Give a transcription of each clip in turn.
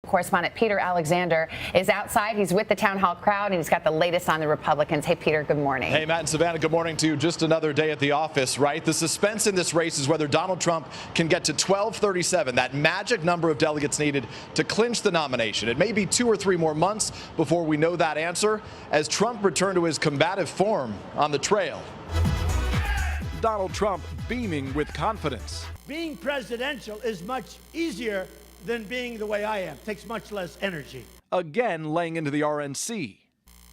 correspondent Peter Alexander is outside. He's with the town hall crowd, and he's got the latest on the Republicans. Hey, Peter, good morning. Hey, Matt and Savannah, good morning to you. Just another day at the office, right? The suspense in this race is whether Donald Trump can get to 1237, that magic number of delegates needed to clinch the nomination. It may be 2 or 3 more months before we know that answer, as Trump returned to his combative form on the trail. Donald Trump beaming with confidence. Being presidential is much easier than being the way I am. It takes much less energy. Again laying into the RNC.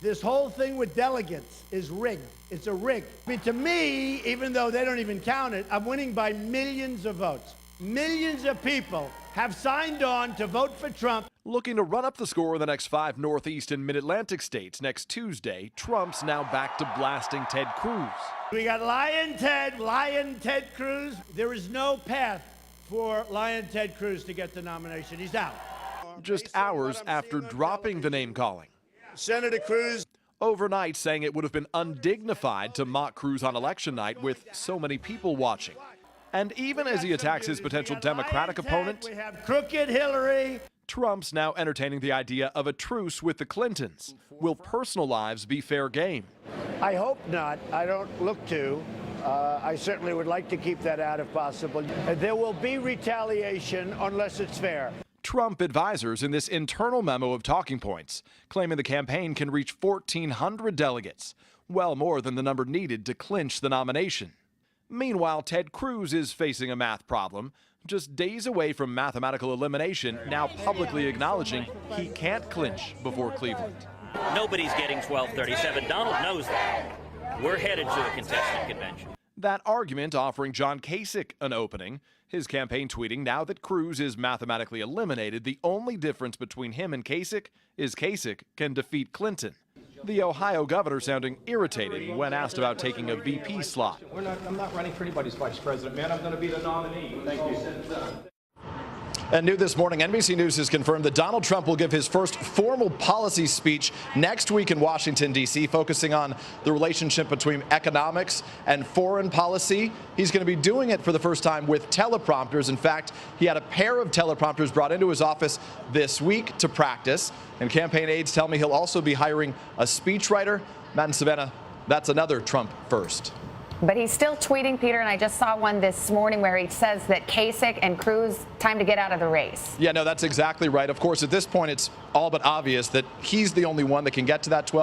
This whole thing with delegates is rigged. It's a rig. I mean, to me, even though they don't even count it, I'm winning by millions of votes. Millions of people have signed on to vote for Trump. Looking to run up the score in the next 5 Northeast and Mid-Atlantic states next Tuesday, Trump's now back to blasting Ted Cruz. We got Lion Ted Cruz. There is no path for Lion Ted Cruz to get the nomination. He's out. Just hours after dropping the name calling. Senator Cruz. Overnight saying it would have been undignified to mock Cruz on election night with so many people watching. And even as he attacks his potential Democratic opponent, we have crooked Hillary. Trump's now entertaining the idea of a truce with the Clintons. Will personal lives be fair game? I hope not. I don't look to. I certainly would like to keep that out if possible. There will be retaliation unless it's fair. Trump advisors in this internal memo of talking points, claiming the campaign can reach 1,400 delegates, well more than the number needed to clinch the nomination. Meanwhile, Ted Cruz is facing a math problem, just days away from mathematical elimination, now publicly acknowledging he can't clinch before Cleveland. Nobody's getting 1237. Donald knows that. We're headed to a contested convention. That argument offering John Kasich an opening, his campaign tweeting now that Cruz is mathematically eliminated, the only difference between him and Kasich is Kasich can defeat Clinton. The Ohio governor sounding irritated when asked about taking a VP slot. I'm not running for anybody's vice president, man. I'm going to be the nominee. Thank you. And new this morning, NBC News has confirmed that Donald Trump will give his first formal policy speech next week in Washington, D.C., focusing on the relationship between economics and foreign policy. He's going to be doing it for the first time with teleprompters. In fact, he had a pair of teleprompters brought into his office this week to practice. And campaign aides tell me he'll also be hiring a speechwriter. Matt and Savannah, that's another Trump first. But he's still tweeting, Peter, and I just saw one this morning where he says that Kasich and Cruz, time to get out of the race. Yeah, no, that's exactly right. Of course, at this point, it's all but obvious that he's the only one that can get to that 12.